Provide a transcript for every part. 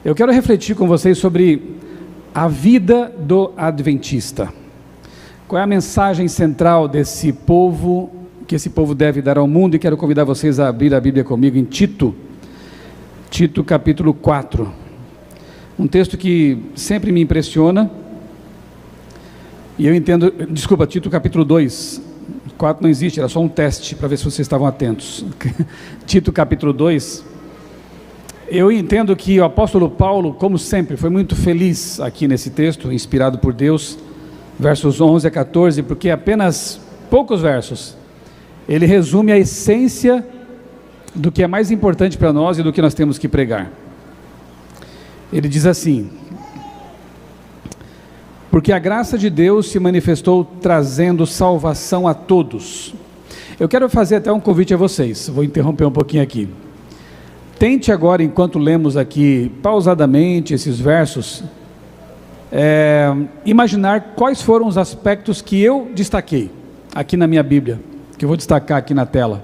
Eu quero refletir com vocês sobre a vida do adventista. Qual é a mensagem central desse povo, que esse povo deve dar ao mundo? E quero convidar vocês a abrir a Bíblia comigo em Tito capítulo 4. Um texto que sempre me impressiona. E eu entendo, Tito capítulo 2. 4 não existe, era só um teste para ver se vocês estavam atentos. Tito capítulo 2. Eu entendo que o apóstolo Paulo, como sempre, foi muito feliz aqui nesse texto, inspirado por Deus, versos 11 a 14, porque apenas poucos versos, ele resume a essência do que é mais importante para nós e do que nós temos que pregar. Ele diz assim: porque a graça de Deus se manifestou trazendo salvação a todos. Eu quero fazer até um convite a vocês, vou interromper um pouquinho aqui. Tente agora, enquanto lemos aqui pausadamente esses versos, imaginar quais foram os aspectos que eu destaquei aqui na minha Bíblia, que eu vou destacar aqui na tela.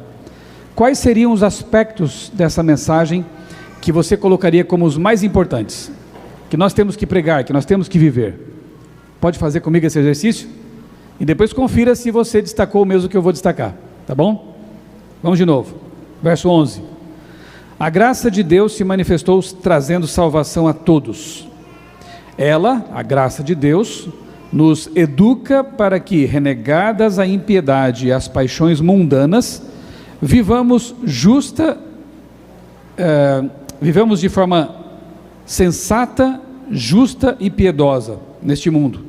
Quais seriam os aspectos dessa mensagem que você colocaria como os mais importantes, que nós temos que pregar, que nós temos que viver? Pode fazer comigo esse exercício? E depois confira se você destacou o mesmo que eu vou destacar, tá bom? Vamos de novo, verso 11. A graça de Deus se manifestou trazendo salvação a todos. Ela, a graça de Deus, nos educa para que, renegadas a impiedade e as paixões mundanas, vivamos de forma sensata, justa e piedosa neste mundo,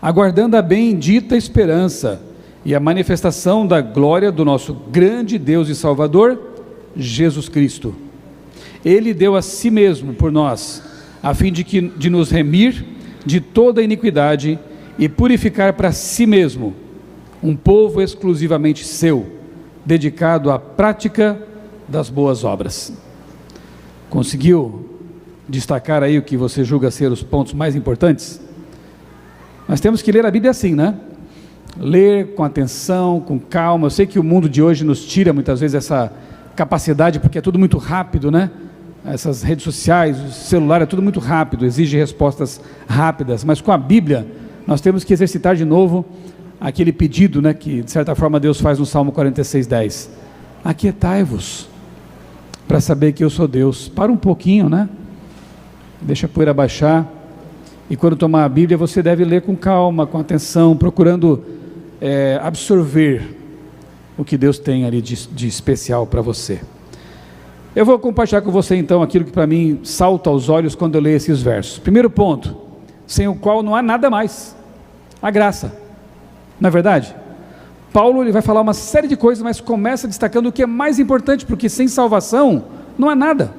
aguardando a bendita esperança e a manifestação da glória do nosso grande Deus e Salvador, Jesus Cristo. Ele deu a si mesmo por nós, a fim de nos remir de toda iniquidade e purificar para si mesmo um povo exclusivamente seu, dedicado à prática das boas obras. Conseguiu destacar aí o que você julga ser os pontos mais importantes? Nós temos que ler a Bíblia assim, né? Ler com atenção, com calma. Eu sei que o mundo de hoje nos tira muitas vezes essa capacidade, porque é tudo muito rápido, né? Essas redes sociais, o celular, é tudo muito rápido, exige respostas rápidas, mas com a Bíblia nós temos que exercitar de novo aquele pedido, né, que de certa forma Deus faz no Salmo 46:10. Aquietai-vos para saber que eu sou Deus. Para um pouquinho, né? Deixa a poeira baixar, e quando tomar a Bíblia você deve ler com calma, com atenção, procurando absorver o que Deus tem ali de especial para você. Eu vou compartilhar com você então aquilo que para mim salta aos olhos quando eu leio esses versos. Primeiro ponto, sem o qual não há nada mais: a graça. Não é verdade? Paulo ele vai falar uma série de coisas, mas começa destacando o que é mais importante, porque sem salvação não há nada.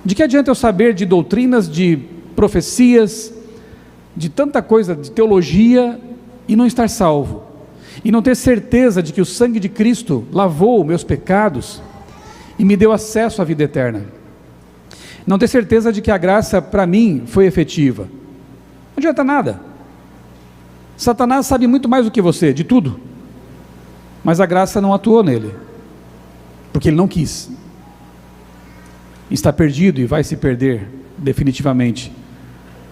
De que adianta eu saber de doutrinas, de profecias, de tanta coisa, de teologia, e não estar salvo? E não ter certeza de que o sangue de Cristo lavou meus pecados e me deu acesso à vida eterna? Não ter certeza de que a graça para mim foi efetiva? Não adianta nada. Satanás sabe muito mais do que você, de tudo, mas a graça não atuou nele, porque ele não quis. Está perdido e vai se perder definitivamente.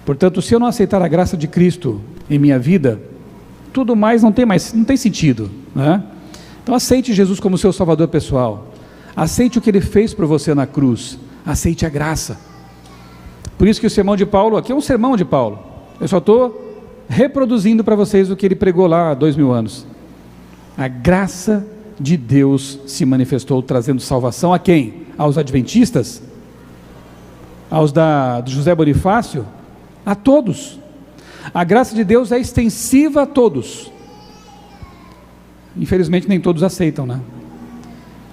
Portanto, se eu não aceitar a graça de Cristo em minha vida, tudo mais não tem sentido, né? Então aceite Jesus como seu Salvador pessoal, aceite o que Ele fez por você na cruz, aceite a graça. Por isso que o sermão de Paulo, aqui é um sermão de Paulo, eu só estou reproduzindo para vocês o que ele pregou lá há 2000 anos. A graça de Deus se manifestou trazendo salvação a quem? Aos adventistas? Aos do José Bonifácio? A todos. A graça de Deus é extensiva a todos. Infelizmente nem todos aceitam, né?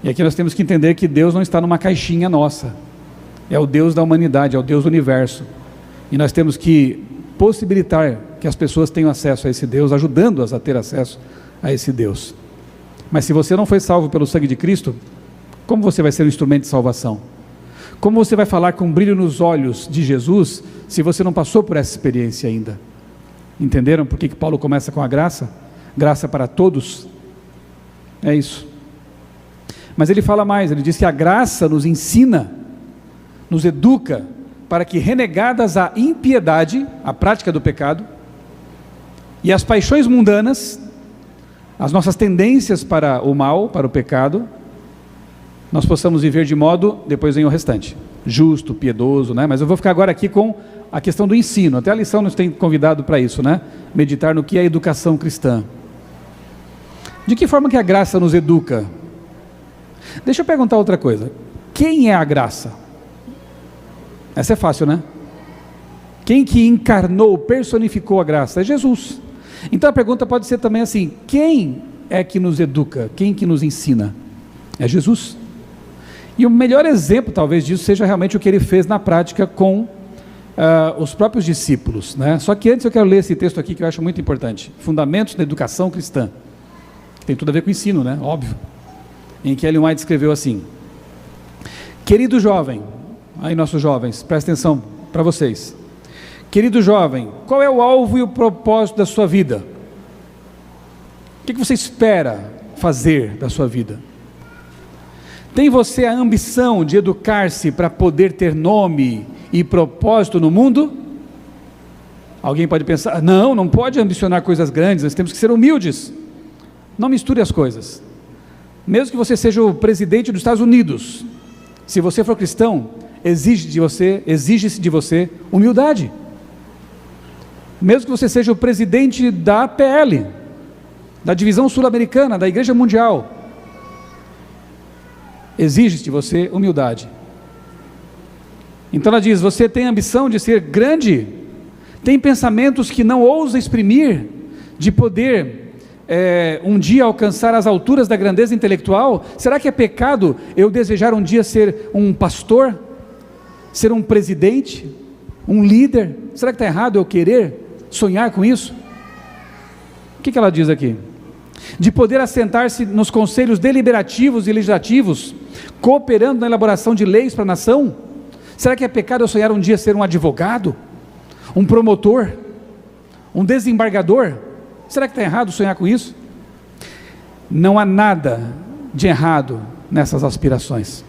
E aqui nós temos que entender que Deus não está numa caixinha nossa. É o Deus da humanidade, é o Deus do universo. E nós temos que possibilitar que as pessoas tenham acesso a esse Deus, ajudando-as a ter acesso a esse Deus. Mas se você não foi salvo pelo sangue de Cristo, como você vai ser um instrumento de salvação? Como você vai falar com brilho nos olhos de Jesus, se você não passou por essa experiência ainda? Entenderam por que Paulo começa com a graça? Graça para todos? É isso. Mas ele fala mais, ele diz que a graça nos ensina nos educa para que, renegadas a impiedade, a prática do pecado, e as paixões mundanas, as nossas tendências para o mal, para o pecado, nós possamos viver de modo, depois vem o restante, justo, piedoso, né? Mas eu vou ficar agora aqui com a questão do ensino, até a lição nos tem convidado para isso, né? Meditar no que é a educação cristã. De que forma que a graça nos educa? Deixa eu perguntar outra coisa, quem é a graça? Essa é fácil, né? Quem que encarnou, personificou a graça? É Jesus. Então a pergunta pode ser também assim, quem é que nos educa? Quem que nos ensina? É Jesus. E o melhor exemplo talvez disso seja realmente o que ele fez na prática com os próprios discípulos, né? Só que antes eu quero ler esse texto aqui que eu acho muito importante, Fundamentos da Educação Cristã, que tem tudo a ver com o ensino, né? Óbvio, em que Ellen White escreveu assim: querido jovem, aí nossos jovens, presta atenção para vocês, querido jovem, qual é o alvo e o propósito da sua vida? O que você espera fazer da sua vida? Tem você a ambição de educar-se para poder ter nome e propósito no mundo? Alguém pode pensar, não pode ambicionar coisas grandes, nós temos que ser humildes. Não misture as coisas. Mesmo que você seja o presidente dos Estados Unidos, se você for cristão, exige-se de você humildade. Mesmo que você seja o presidente da APL, da Divisão Sul-Americana, da Igreja Mundial, exige de você humildade. Então ela diz, você tem ambição de ser grande? Tem pensamentos que não ousa exprimir, de poder um dia alcançar as alturas da grandeza intelectual? Será que é pecado eu desejar um dia ser um pastor? Ser um presidente? Um líder? Será que está errado eu querer sonhar com isso? O que ela diz aqui? De poder assentar-se nos conselhos deliberativos e legislativos, cooperando na elaboração de leis para a nação? Será que é pecado eu sonhar um dia ser um advogado? Um promotor? Um desembargador? Será que está errado sonhar com isso? Não há nada de errado nessas aspirações.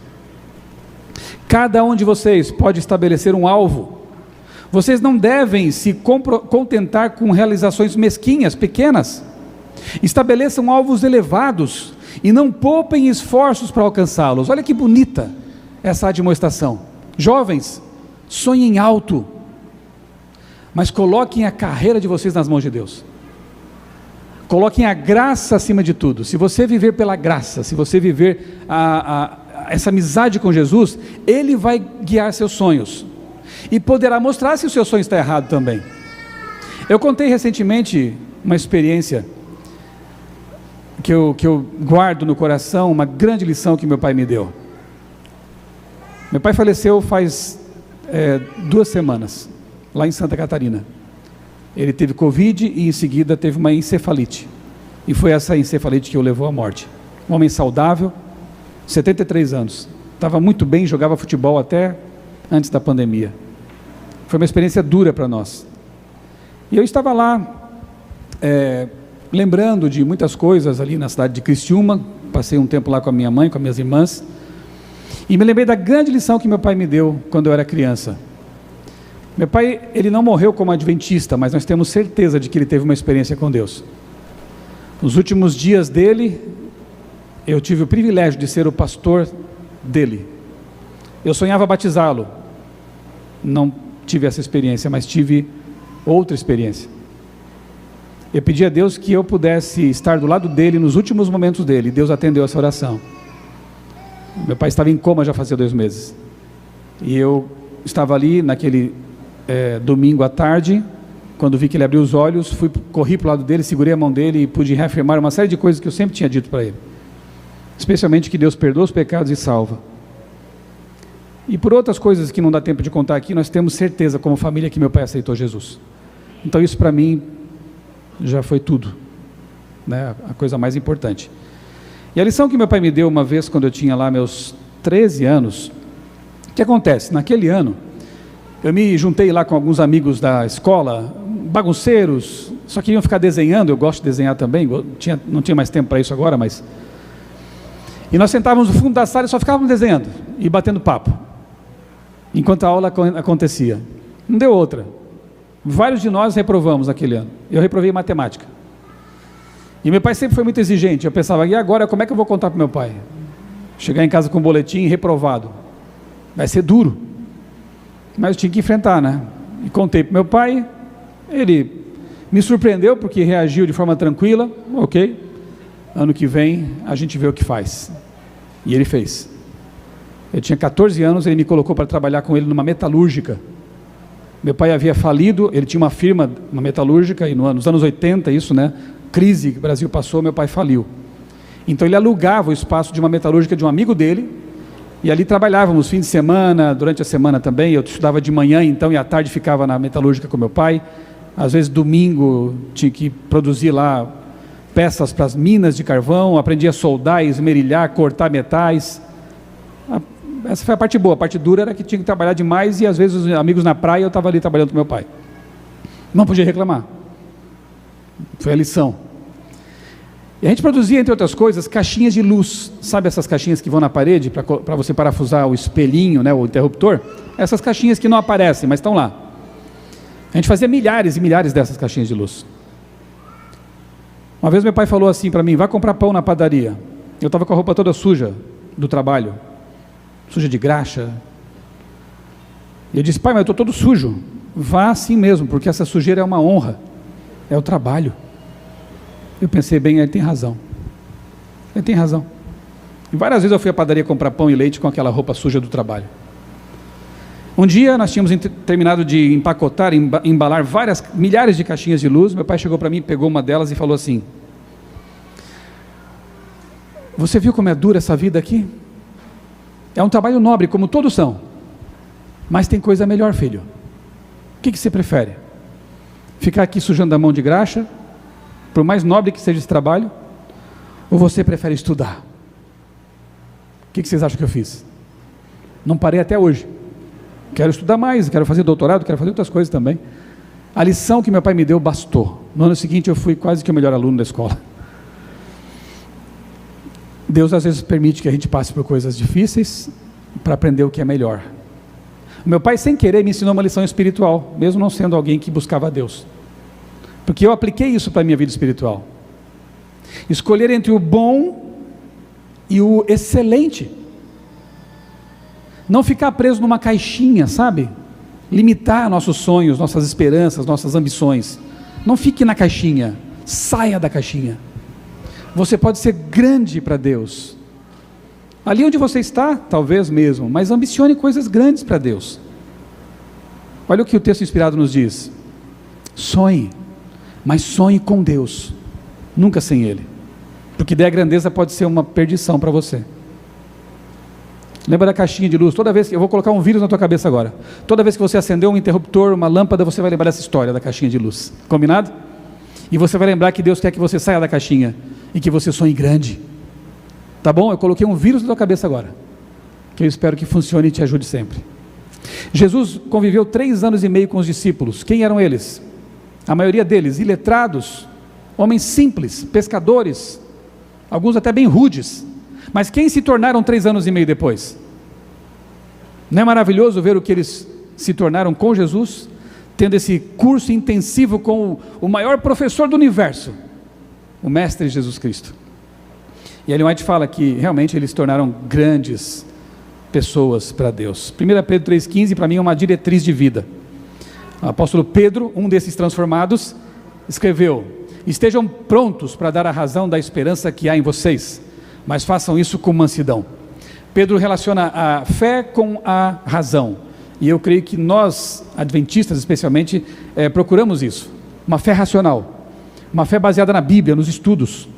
Cada um de vocês pode estabelecer um alvo. Vocês não devem se contentar com realizações mesquinhas, pequenas. Estabeleçam alvos elevados e não poupem esforços para alcançá-los. Olha que bonita essa admoestação. Jovens, sonhem alto, mas coloquem a carreira de vocês nas mãos de Deus. Coloquem a graça acima de tudo. Se você viver pela graça, se você viver essa amizade com Jesus, Ele vai guiar seus sonhos e poderá mostrar se o seu sonho está errado também. Eu contei recentemente uma experiência que eu guardo no coração, uma grande lição que meu pai me deu. Meu pai faleceu faz 2 semanas, lá em Santa Catarina. Ele teve Covid e em seguida teve uma encefalite, e foi essa encefalite que o levou à morte. Um homem saudável, 73 anos, estava muito bem, jogava futebol até antes da pandemia. Foi uma experiência dura para nós. E eu estava lá, lembrando de muitas coisas ali na cidade de Criciúma. Passei um tempo lá com a minha mãe, com as minhas irmãs, e me lembrei da grande lição que meu pai me deu quando eu era criança. Meu pai, ele não morreu como adventista, mas nós temos certeza de que ele teve uma experiência com Deus. Nos últimos dias dele, eu tive o privilégio de ser o pastor dele. Eu sonhava batizá-lo, não tive essa experiência, mas tive outra experiência. Eu pedi a Deus que eu pudesse estar do lado dele nos últimos momentos dele, e Deus atendeu essa oração. Meu pai estava em coma já fazia 2 meses, e eu estava ali naquele domingo à tarde, quando vi que ele abriu os olhos, corri para o lado dele, segurei a mão dele e pude reafirmar uma série de coisas que eu sempre tinha dito para ele, especialmente que Deus perdoa os pecados e salva. E por outras coisas que não dá tempo de contar aqui, nós temos certeza como família que meu pai aceitou Jesus. Então isso para mim já foi tudo, né? A coisa mais importante. E a lição que meu pai me deu uma vez, quando eu tinha lá meus 13 anos, o que acontece? Naquele ano, eu me juntei lá com alguns amigos da escola, bagunceiros, só queriam ficar desenhando. Eu gosto de desenhar também, não tinha mais tempo para isso agora, mas... E nós sentávamos no fundo da sala e só ficávamos desenhando e batendo papo. enquanto a aula acontecia. Não deu outra. Vários de nós reprovamos naquele ano. Eu reprovei matemática. E meu pai sempre foi muito exigente. Eu pensava, e agora como é que eu vou contar para meu pai? Chegar em casa com um boletim reprovado. Vai ser duro. Mas eu tinha que enfrentar, né? E contei para meu pai. Ele me surpreendeu porque reagiu de forma tranquila. Ok, ano que vem a gente vê o que faz. E ele fez. Eu tinha 14 anos, ele me colocou para trabalhar com ele numa metalúrgica. Meu pai havia falido, ele tinha uma firma, uma metalúrgica, e nos anos 80, isso, né? Crise que o Brasil passou, meu pai faliu. Então ele alugava o espaço de uma metalúrgica de um amigo dele, e ali trabalhávamos fim de semana, durante a semana também. Eu estudava de manhã, então, e à tarde ficava na metalúrgica com meu pai. Às vezes domingo tinha que produzir lá peças para as minas de carvão, aprendi a soldar, esmerilhar, cortar metais. Essa foi a parte boa. A parte dura era que tinha que trabalhar demais, e às vezes os amigos na praia, eu estava ali trabalhando com meu pai. Não podia reclamar. Foi a lição. E a gente produzia, entre outras coisas, caixinhas de luz. Sabe essas caixinhas que vão na parede para você parafusar o espelhinho, né, o interruptor? Essas caixinhas que não aparecem, mas estão lá. A gente fazia milhares e milhares dessas caixinhas de luz. Uma vez meu pai falou assim para mim: vai comprar pão na padaria. Eu estava com a roupa toda suja do trabalho, suja de graxa. E eu disse: pai, mas eu estou todo sujo. Vá assim mesmo, porque essa sujeira é uma honra, é o trabalho. Eu pensei bem, ele tem razão. Ele tem razão. E várias vezes eu fui à padaria comprar pão e leite com aquela roupa suja do trabalho. Um dia nós tínhamos terminado de empacotar, embalar milhares de caixinhas de luz. Meu pai chegou para mim, pegou uma delas e falou assim: você viu como é dura essa vida aqui? É um trabalho nobre, como todos são, mas tem coisa melhor, filho. O que você prefere? Ficar aqui sujando a mão de graxa, por mais nobre que seja esse trabalho, ou você prefere estudar? O que vocês acham que eu fiz? Não parei até hoje. Quero estudar mais, quero fazer doutorado, quero fazer outras coisas também. A lição que meu pai me deu bastou. No ano seguinte eu fui quase que o melhor aluno da escola. Deus às vezes permite que a gente passe por coisas difíceis para aprender o que é melhor. O meu pai, sem querer, me ensinou uma lição espiritual, mesmo não sendo alguém que buscava a Deus. Porque eu apliquei isso para a minha vida espiritual. Escolher entre o bom e o excelente. Não ficar preso numa caixinha, sabe? Limitar nossos sonhos, nossas esperanças, nossas ambições. Não fique na caixinha, saia da caixinha. Você pode ser grande para Deus. Ali onde você está, talvez mesmo, mas ambicione coisas grandes para Deus. Olha o que o texto inspirado nos diz: sonhe, mas sonhe com Deus, nunca sem Ele, porque daí a grandeza pode ser uma perdição para você. Lembra da caixinha de luz? Toda vez que eu vou colocar um vírus na tua cabeça agora, toda vez que você acender um interruptor, uma lâmpada, você vai lembrar dessa história da caixinha de luz, combinado? E você vai lembrar que Deus quer que você saia da caixinha e que você sonhe grande, tá bom? Eu coloquei um vírus na tua cabeça agora, que eu espero que funcione e te ajude sempre. Jesus conviveu 3 anos e meio com os discípulos. Quem eram eles? A maioria deles iletrados, homens simples, pescadores, alguns até bem rudes. Mas quem se tornaram 3 anos e meio depois? Não é maravilhoso ver o que eles se tornaram com Jesus, tendo esse curso intensivo com o maior professor do universo, o Mestre Jesus Cristo. E Ellen White fala que realmente eles se tornaram grandes pessoas para Deus. 1 Pedro 3,15 para mim é uma diretriz de vida. O apóstolo Pedro, um desses transformados, escreveu: estejam prontos para dar a razão da esperança que há em vocês, mas façam isso com mansidão. Pedro relaciona a fé com a razão, e eu creio que nós, adventistas especialmente, procuramos isso, uma fé racional, uma fé baseada na Bíblia, nos estudos,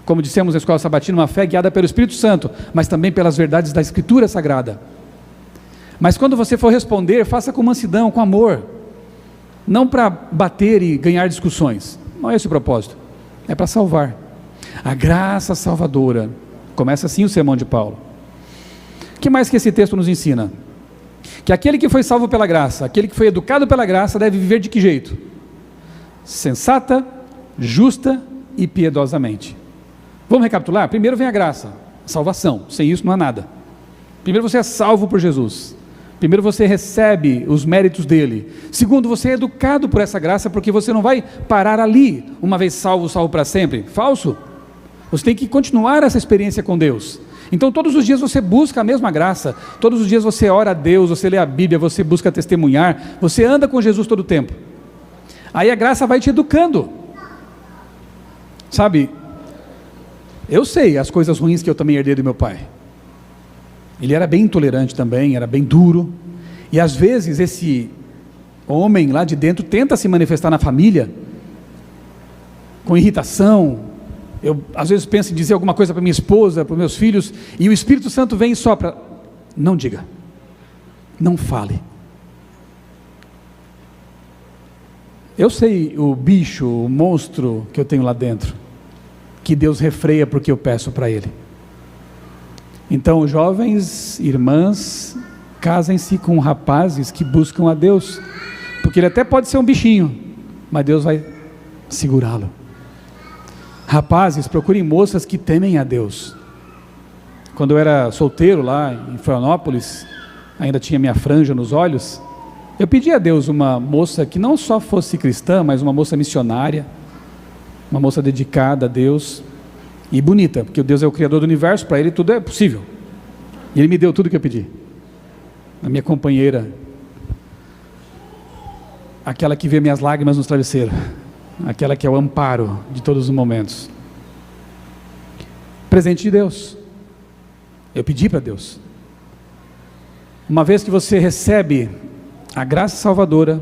como dissemos na escola sabatina, uma fé guiada pelo Espírito Santo, mas também pelas verdades da Escritura Sagrada. Mas quando você for responder, faça com mansidão, com amor, não para bater e ganhar discussões, não é esse o propósito, é para salvar. A graça salvadora, começa assim o sermão de Paulo. O que mais que esse texto nos ensina? Que aquele que foi salvo pela graça, aquele que foi educado pela graça, deve viver de que jeito? Sensata, justa e piedosamente. Vamos recapitular? Primeiro vem a graça, a salvação. Sem isso não há nada. Primeiro você é salvo por Jesus. Primeiro, você recebe os méritos dele. Segundo, você é educado por essa graça, porque você não vai parar ali, uma vez salvo, salvo para sempre. Falso. Você tem que continuar essa experiência com Deus. Então todos os dias você busca a mesma graça, todos os dias você ora a Deus, você lê a Bíblia, você busca testemunhar, você anda com Jesus todo o tempo. Aí a graça vai te educando. Sabe, eu sei as coisas ruins que eu também herdei do meu pai. Ele era bem intolerante também, era bem duro, e às vezes esse homem lá de dentro tenta se manifestar na família, com irritação. Eu às vezes penso em dizer alguma coisa para minha esposa, para os meus filhos, e o Espírito Santo vem e sopra: não diga, não fale. Eu sei o bicho, o monstro que eu tenho lá dentro, que Deus refreia porque eu peço para Ele. Então, jovens, irmãs, casem-se com rapazes que buscam a Deus, porque ele até pode ser um bichinho, mas Deus vai segurá-lo. Rapazes, procurem moças que temem a Deus. Quando eu era solteiro lá em Florianópolis, ainda tinha minha franja nos olhos, eu pedi a Deus uma moça que não só fosse cristã, mas uma moça missionária, uma moça dedicada a Deus, e bonita, porque Deus é o Criador do universo, para Ele tudo é possível, e Ele me deu tudo o que eu pedi. A minha companheira, aquela que vê minhas lágrimas no travesseiro, aquela que é o amparo de todos os momentos, presente de Deus. Eu pedi para Deus. Uma vez que você recebe a graça salvadora,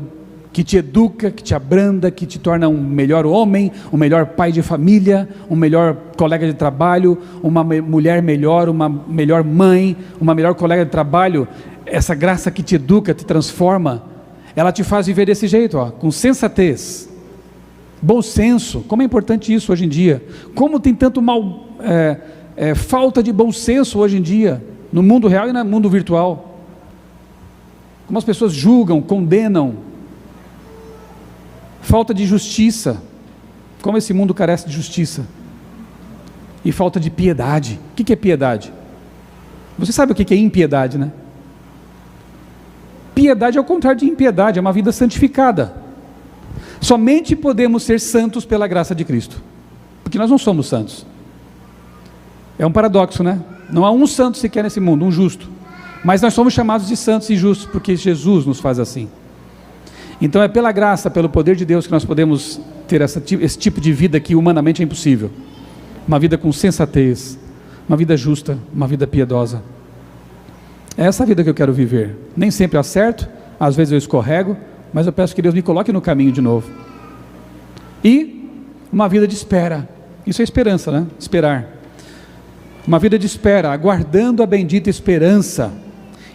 que te educa, que te abranda, que te torna um melhor homem, um melhor pai de família, um melhor colega de trabalho, uma mulher melhor, uma melhor mãe, uma melhor colega de trabalho, essa graça que te educa, te transforma, ela te faz viver desse jeito, ó, com sensatez, bom senso. Como é importante isso hoje em dia, como tem tanto falta de bom senso hoje em dia, no mundo real e no mundo virtual, como as pessoas julgam, condenam, falta de justiça, como esse mundo carece de justiça, e falta de piedade. O que é piedade? Você sabe o que é impiedade, né? Piedade é o contrário de impiedade, é uma vida santificada. Somente podemos ser santos pela graça de Cristo, porque nós não somos santos. É um paradoxo, né? Não há um santo sequer nesse mundo, um justo, mas nós somos chamados de santos e justos, porque Jesus nos faz assim. Então é pela graça, pelo poder de Deus que nós podemos ter esse tipo de vida que humanamente é impossível. Uma vida com sensatez, uma vida justa, uma vida piedosa. É essa vida que eu quero viver. Nem sempre acerto, às vezes eu escorrego, mas eu peço que Deus me coloque no caminho de novo. E uma vida de espera. Isso é esperança, né? Esperar. Uma vida de espera, aguardando a bendita esperança.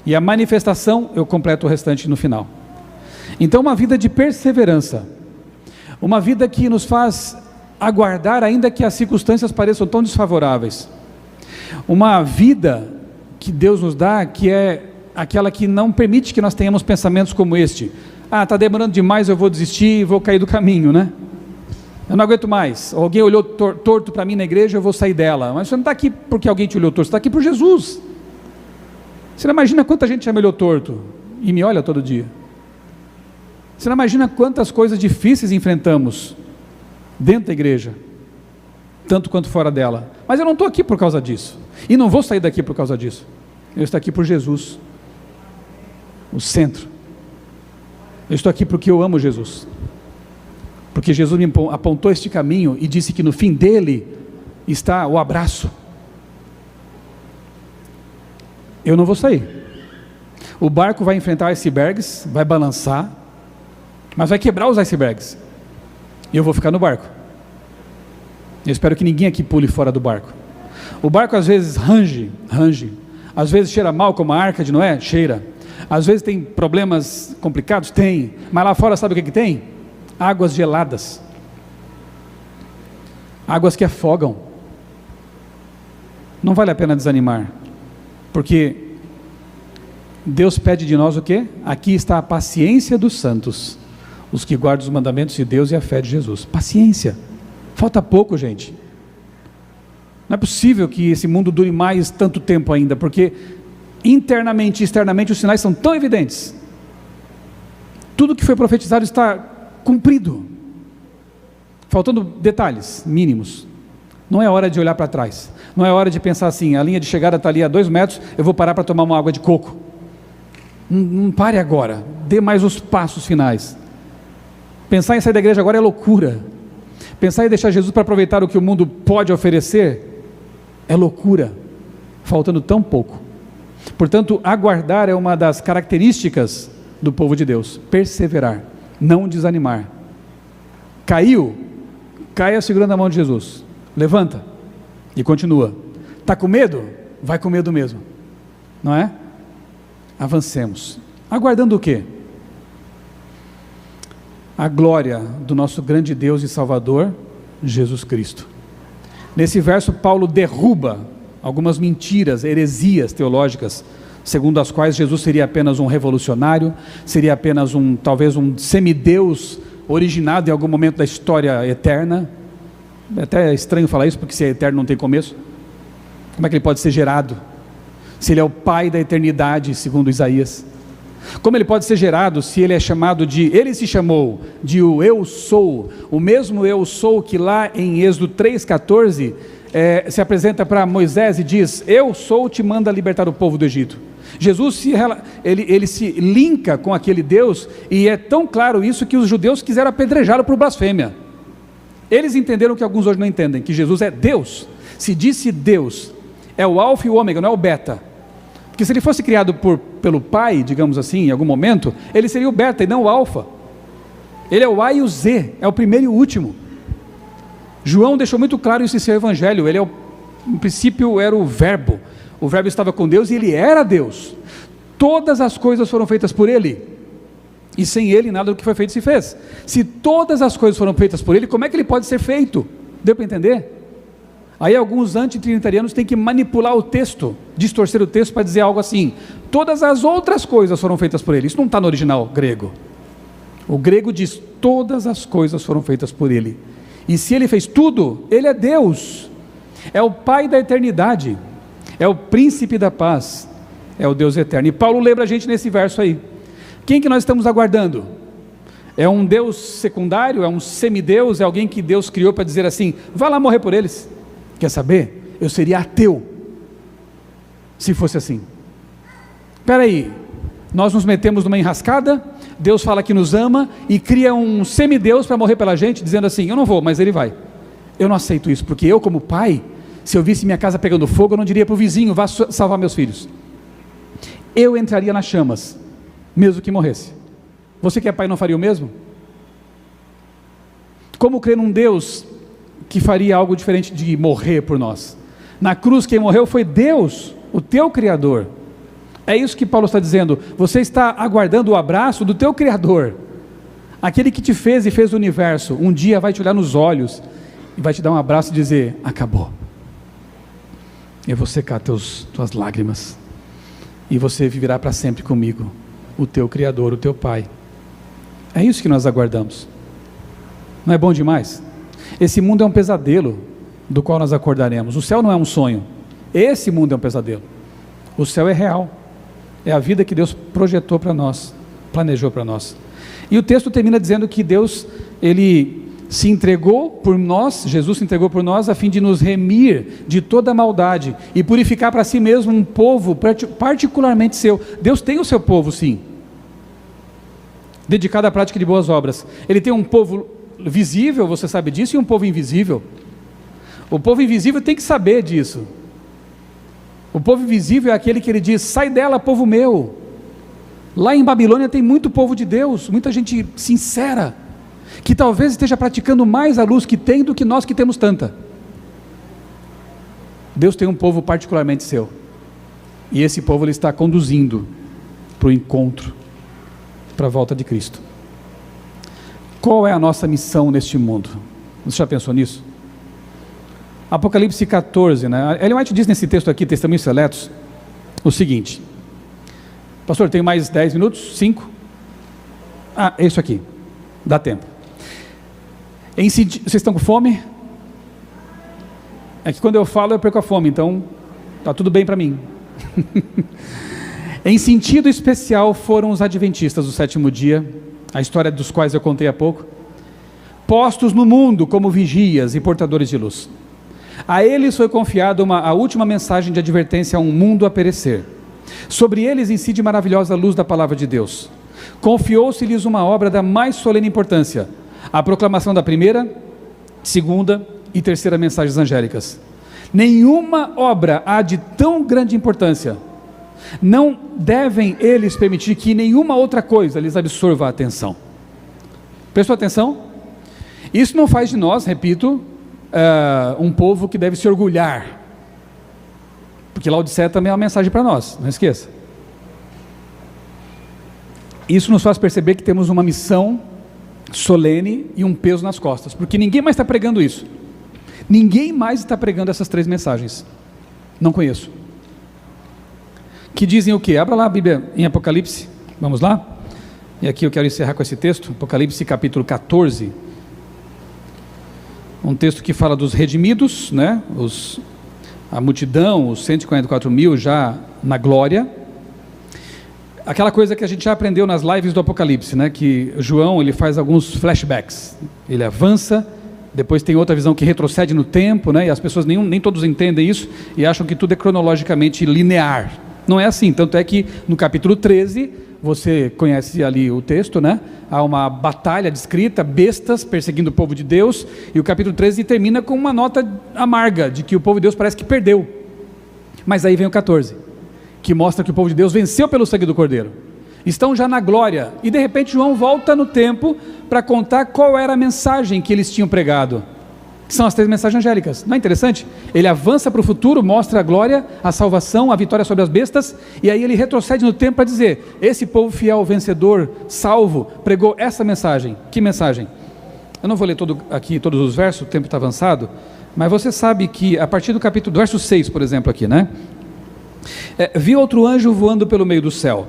E a manifestação, eu completo o restante no final. Então, uma vida de perseverança, uma vida que nos faz aguardar, ainda que as circunstâncias pareçam tão desfavoráveis, uma vida que Deus nos dá, que é aquela que não permite que nós tenhamos pensamentos como este: está demorando demais, eu vou desistir e vou cair do caminho, né? Eu não aguento mais, alguém olhou torto para mim na igreja, eu vou sair dela. Mas você não está aqui porque alguém te olhou torto, você está aqui por Jesus. Você não imagina quanta gente já me olhou torto e me olha todo dia. Você não imagina quantas coisas difíceis enfrentamos dentro da igreja, tanto quanto fora dela. Mas eu não estou aqui por causa disso, e não vou sair daqui por causa disso. Eu estou aqui por Jesus, o centro. Eu estou aqui porque eu amo Jesus, porque Jesus me apontou este caminho e disse que no fim dele está o abraço. Eu não vou sair. O barco vai enfrentar icebergs, vai balançar, mas vai quebrar os icebergs, e eu vou ficar no barco. Eu espero que ninguém aqui pule fora do barco. O barco às vezes range, às vezes cheira mal, como a arca de Noé, cheira, às vezes tem problemas complicados, tem, mas lá fora sabe o que tem? Águas geladas, águas que afogam. Não vale a pena desanimar, porque Deus pede de nós o quê? Aqui está a paciência dos santos, os que guardam os mandamentos de Deus e a fé de Jesus. Paciência, falta pouco, gente. Não é possível que esse mundo dure mais tanto tempo ainda, porque internamente e externamente os sinais são tão evidentes. Tudo que foi profetizado está cumprido, faltando detalhes mínimos. Não é hora de olhar para trás, não é hora de pensar assim, a linha de chegada está ali a 2 metros, eu vou parar para tomar uma água de coco. Não pare agora, dê mais os passos finais. Pensar em sair da igreja agora é loucura. Pensar em deixar Jesus para aproveitar o que o mundo pode oferecer é loucura, faltando tão pouco. Portanto, aguardar é uma das características do povo de Deus. Perseverar, não desanimar. Caiu, caia segurando a mão de Jesus, levanta e continua. Está com medo? Vai com medo mesmo, não é? Avancemos, aguardando o quê? A glória do nosso grande Deus e Salvador, Jesus Cristo. Nesse verso, Paulo derruba algumas mentiras, heresias teológicas, segundo as quais Jesus seria apenas um revolucionário, seria apenas talvez um semideus originado em algum momento da história eterna. É até estranho falar isso, porque se é eterno não tem começo. Como é que ele pode ser gerado? Se ele é o pai da eternidade, segundo Isaías. Como ele pode ser gerado se ele é chamado ele se chamou de o eu sou, o mesmo eu sou que lá em Êxodo 3,14 se apresenta para Moisés e diz: eu sou, te manda libertar o povo do Egito. Jesus ele se linka com aquele Deus, e é tão claro isso que os judeus quiseram apedrejá-lo por blasfêmia. Eles entenderam o que alguns hoje não entendem, que Jesus é Deus. Se disse Deus, é o alfa e o ômega, não é o beta. Porque se ele fosse criado pelo pai, digamos assim, em algum momento, ele seria o beta e não o alfa. Ele é o A e o Z, é o primeiro e o último. João deixou muito claro isso em seu evangelho. Ele no princípio era o verbo estava com Deus e ele era Deus. Todas as coisas foram feitas por ele, e sem ele nada do que foi feito se fez. Se todas as coisas foram feitas por ele, como é que ele pode ser feito? Deu para entender? Aí alguns antitrinitarianos têm que manipular o texto, distorcer o texto para dizer algo assim: todas as outras coisas foram feitas por ele. Isso não está no original grego. O grego diz: todas as coisas foram feitas por ele. E se ele fez tudo, ele é Deus, é o Pai da eternidade, é o príncipe da paz, é o Deus eterno. E Paulo lembra a gente nesse verso aí. Quem que nós estamos aguardando? É um Deus secundário? É um semideus? É alguém que Deus criou para dizer assim: vá lá morrer por eles? Quer saber? Eu seria ateu se fosse assim. Espera aí, nós nos metemos numa enrascada, Deus fala que nos ama e cria um semideus para morrer pela gente, dizendo assim: eu não vou, mas ele vai. Eu não aceito isso, porque eu, como pai, se eu visse minha casa pegando fogo, eu não diria para o vizinho: vá salvar meus filhos. Eu entraria nas chamas, mesmo que morresse. Você que é pai não faria o mesmo? Como crer num Deus que faria algo diferente de morrer por nós? Na cruz quem morreu foi Deus, o teu Criador. É isso que Paulo está dizendo. Você está aguardando o abraço do teu Criador, aquele que te fez e fez o universo. Um dia vai te olhar nos olhos e vai te dar um abraço e dizer: acabou. Eu vou secar tuas lágrimas, e você viverá para sempre comigo, o teu Criador, o teu Pai. É isso que nós aguardamos. Não é bom demais? Esse mundo é um pesadelo do qual nós acordaremos. O céu não é um sonho, esse mundo é um pesadelo. O céu é real, é a vida que Deus projetou para nós, planejou para nós. E o texto termina dizendo que Deus, ele se entregou por nós, Jesus se entregou por nós a fim de nos remir de toda maldade e purificar para si mesmo um povo particularmente seu. Deus tem o seu povo, sim, dedicado à prática de boas obras. Ele tem um povo visível, você sabe disso, e um povo invisível. O povo invisível tem que saber disso. O povo invisível é aquele que ele diz: sai dela, povo meu. Lá em Babilônia tem muito povo de Deus, muita gente sincera, que talvez esteja praticando mais a luz que tem do que nós que temos tanta. Deus tem um povo particularmente seu, e esse povo ele está conduzindo para o encontro, para a volta de Cristo. Qual é a nossa missão neste mundo? Você já pensou nisso? Apocalipse 14, né? Ellen White diz nesse texto aqui, Testemunhos Seletos, o seguinte: pastor, tenho mais 10 minutos? 5? É isso aqui, dá tempo. Vocês estão com fome? É que quando eu falo eu perco a fome, então está tudo bem para mim. Em sentido especial foram os adventistas do sétimo dia, a história dos quais eu contei há pouco, postos no mundo como vigias e portadores de luz. A eles foi confiada a última mensagem de advertência a um mundo a perecer. Sobre eles incide maravilhosa luz da palavra de Deus. Confiou-se-lhes uma obra da mais solene importância, a proclamação da primeira, segunda e terceira mensagens angélicas. Nenhuma obra há de tão grande importância. Não devem eles permitir que nenhuma outra coisa lhes absorva a atenção. Prestou atenção? Isso não faz de nós, repito, um povo que deve se orgulhar, porque Laodiceia também é uma mensagem para nós, não esqueça. Isso nos faz perceber que temos uma missão solene e um peso nas costas, porque ninguém mais está pregando isso. Ninguém mais está pregando essas 3 mensagens. Não conheço. Que dizem o quê? Abra lá a Bíblia em Apocalipse, vamos lá? E aqui eu quero encerrar com esse texto, Apocalipse capítulo 14. Um texto que fala dos redimidos, né? A multidão, os 144 mil já na glória. Aquela coisa que a gente já aprendeu nas lives do Apocalipse, né? Que João, ele faz alguns flashbacks, ele avança, depois tem outra visão que retrocede no tempo, né? E as pessoas nem todos entendem isso e acham que tudo é cronologicamente linear. Não é assim, tanto é que no capítulo 13, você conhece ali o texto, né? Há uma batalha descrita, bestas perseguindo o povo de Deus, e o capítulo 13 termina com uma nota amarga, de que o povo de Deus parece que perdeu. Mas aí vem o 14, que mostra que o povo de Deus venceu pelo sangue do Cordeiro. Estão já na glória, e de repente João volta no tempo para contar qual era a mensagem que eles tinham pregado, que são as 3 mensagens angélicas. Não é interessante? Ele avança para o futuro, mostra a glória, a salvação, a vitória sobre as bestas, e aí ele retrocede no tempo para dizer: esse povo fiel, vencedor, salvo, pregou essa mensagem. Que mensagem? Eu não vou ler aqui todos os versos, o tempo está avançado, mas você sabe que a partir do capítulo, do verso 6, por exemplo, aqui, né? Vi outro anjo voando pelo meio do céu,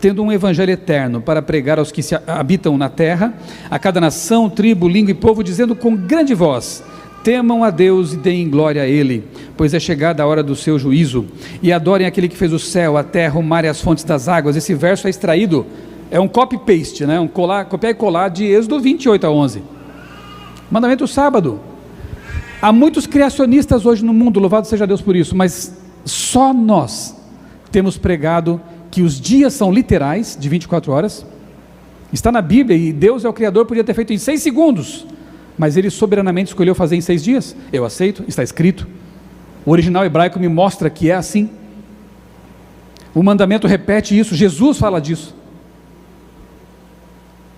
tendo um evangelho eterno para pregar aos que habitam na terra, a cada nação, tribo, língua e povo, dizendo com grande voz: temam a Deus e deem glória a Ele, pois é chegada a hora do seu juízo, e adorem aquele que fez o céu, a terra, o mar e as fontes das águas. Esse verso é extraído, é um copy-paste, né? Copiar e colar de Êxodo 28 a 11. Mandamento sábado. Há muitos criacionistas hoje no mundo, louvado seja Deus por isso, mas só nós temos pregado que os dias são literais, de 24 horas, está na Bíblia, e Deus é o Criador, podia ter feito em 6 segundos, mas Ele soberanamente escolheu fazer em 6 dias, eu aceito, está escrito, o original hebraico me mostra que é assim, o mandamento repete isso, Jesus fala disso,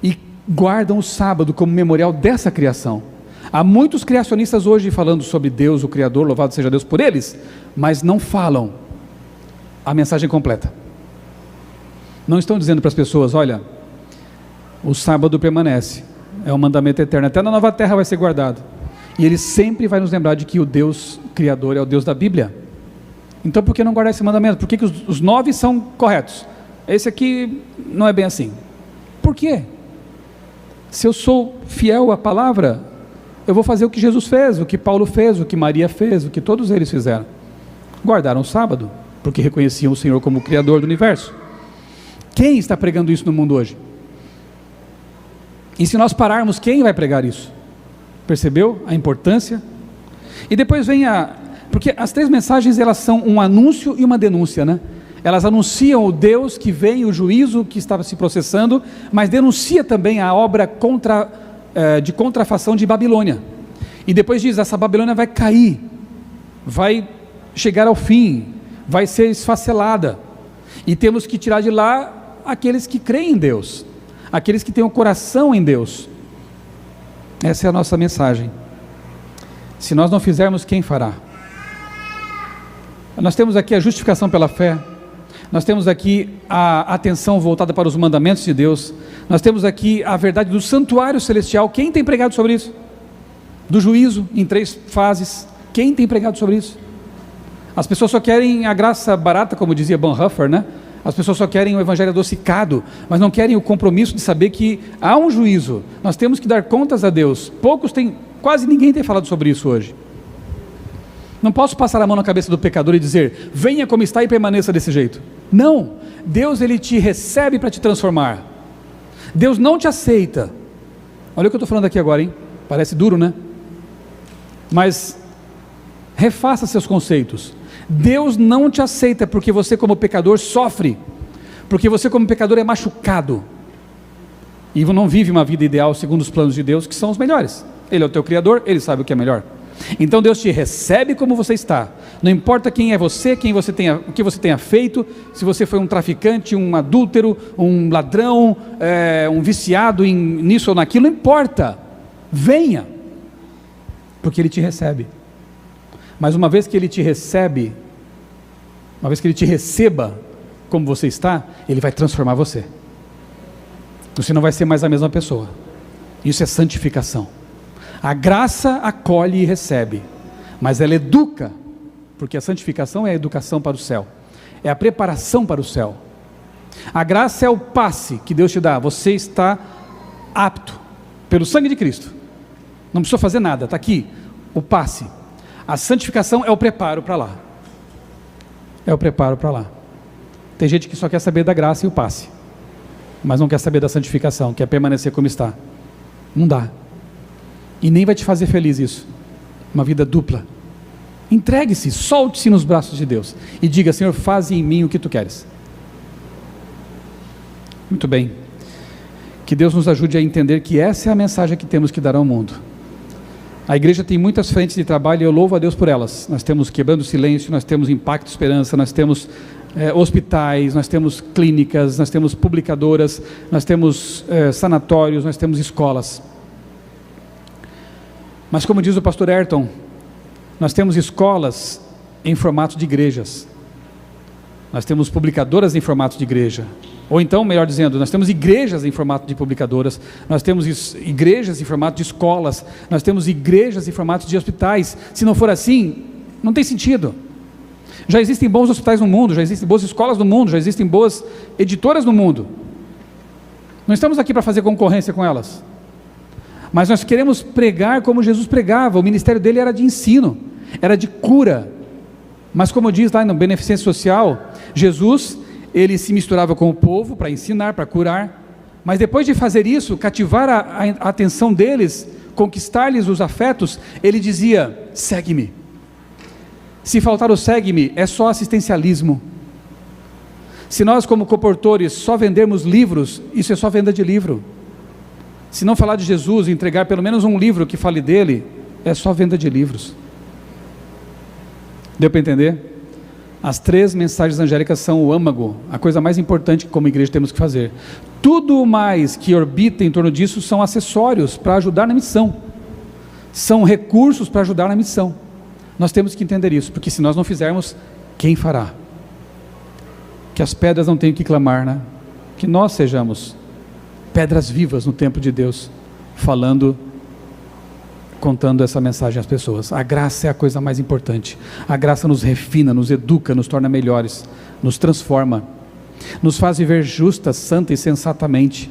e guardam o sábado como memorial dessa criação. Há muitos criacionistas hoje falando sobre Deus, o Criador, louvado seja Deus por eles, mas não falam a mensagem completa. Não estão dizendo para as pessoas: olha, o sábado permanece, é um mandamento eterno, até na nova terra vai ser guardado, e Ele sempre vai nos lembrar de que o Deus Criador é o Deus da Bíblia. Então por que não guardar esse mandamento? Por que os 9 são corretos? Esse aqui não é bem assim. Por quê? Se eu sou fiel à palavra, eu vou fazer o que Jesus fez, o que Paulo fez, o que Maria fez, o que todos eles fizeram. Guardaram o sábado, porque reconheciam o Senhor como o Criador do universo. Quem está pregando isso no mundo hoje? E se nós pararmos, quem vai pregar isso? Percebeu a importância? E depois vem porque as 3 mensagens, elas são um anúncio e uma denúncia, né? Elas anunciam o Deus que vem, o juízo que estava se processando, mas denuncia também a obra de contrafação de Babilônia. E depois diz: essa Babilônia vai cair, vai chegar ao fim, vai ser esfacelada, e temos que tirar de lá aqueles que creem em Deus, aqueles que têm o coração em Deus. Essa é a nossa mensagem. Se nós não fizermos, quem fará? Nós temos aqui a justificação pela fé, nós temos aqui a atenção voltada para os mandamentos de Deus, nós temos aqui a verdade do santuário celestial. Quem tem pregado sobre isso? Do juízo em 3 fases, quem tem pregado sobre isso? As pessoas só querem a graça barata, como dizia Bonhoeffer, né? As pessoas só querem o evangelho adocicado, mas não querem o compromisso de saber que há um juízo, nós temos que dar contas a Deus. Quase ninguém tem falado sobre isso hoje. Não posso passar a mão na cabeça do pecador e dizer: venha como está e permaneça desse jeito. Não, Deus ele te recebe para te transformar. Deus não te aceita. Olha o que eu estou falando aqui agora, hein? Parece duro, né? Mas refaça seus conceitos. Deus não te aceita porque você como pecador sofre, porque você como pecador é machucado e não vive uma vida ideal segundo os planos de Deus, que são os melhores. Ele é o teu Criador, Ele sabe o que é melhor. Então Deus te recebe como você está, não importa quem é você, o que você tenha feito, se você foi um traficante, um adúltero, um ladrão, um viciado nisso ou naquilo, não importa, venha, porque Ele te recebe. Mas uma vez que Ele te recebe, uma vez que Ele te receba como você está, Ele vai transformar você. Você não vai ser mais a mesma pessoa. Isso é santificação. A graça acolhe e recebe, mas ela educa, porque a santificação é a educação para o céu, é a preparação para o céu. A graça é o passe que Deus te dá, você está apto, pelo sangue de Cristo, não precisa fazer nada, está aqui, o passe. A santificação é o preparo para lá, é o preparo para lá. Tem gente que só quer saber da graça e o passe, mas não quer saber da santificação, quer permanecer como está. Não dá. E nem vai te fazer feliz isso. Uma vida dupla. Entregue-se, solte-se nos braços de Deus e diga: Senhor, faz em mim o que tu queres. Muito bem. Que Deus nos ajude a entender que essa é a mensagem que temos que dar ao mundo. A igreja tem muitas frentes de trabalho e eu louvo a Deus por elas. Nós temos Quebrando o Silêncio, nós temos Impacto Esperança, nós temos hospitais, nós temos clínicas, nós temos publicadoras, nós temos sanatórios, nós temos escolas. Mas como diz o pastor Ayrton, nós temos escolas em formato de igrejas, nós temos publicadoras em formato de igreja, ou então, melhor dizendo, nós temos igrejas em formato de publicadoras, nós temos igrejas em formato de escolas, nós temos igrejas em formato de hospitais. Se não for assim, não tem sentido. Já existem bons hospitais no mundo, já existem boas escolas no mundo, já existem boas editoras no mundo. Não estamos aqui para fazer concorrência com elas, mas nós queremos pregar como Jesus pregava. O ministério dele era de ensino, era de cura, mas como diz lá no Beneficência Social, Jesus, ele se misturava com o povo para ensinar, para curar, mas depois de fazer isso, cativar a atenção deles, conquistar-lhes os afetos, ele dizia: segue-me. Se faltar o segue-me, é só assistencialismo. Se nós como comportores só vendermos livros, isso é só venda de livro. Se não falar de Jesus, entregar pelo menos um livro que fale dele, é só venda de livros. Deu para entender? As 3 mensagens angélicas são o âmago, a coisa mais importante que como igreja temos que fazer. Tudo mais que orbita em torno disso são acessórios para ajudar na missão, são recursos para ajudar na missão. Nós temos que entender isso, porque se nós não fizermos, quem fará? Que as pedras não tenham que clamar, né? Que nós sejamos pedras vivas no templo de Deus, contando essa mensagem às pessoas. A graça é a coisa mais importante. A graça nos refina, nos educa, nos torna melhores, nos transforma, nos faz viver justa, santa e sensatamente,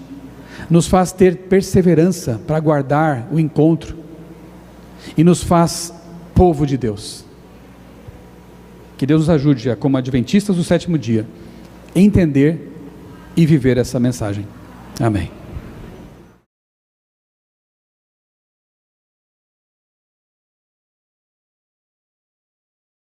nos faz ter perseverança para aguardar o encontro e nos faz povo de Deus. Que Deus nos ajude, como adventistas do 7º dia, entender e viver essa mensagem. Amém.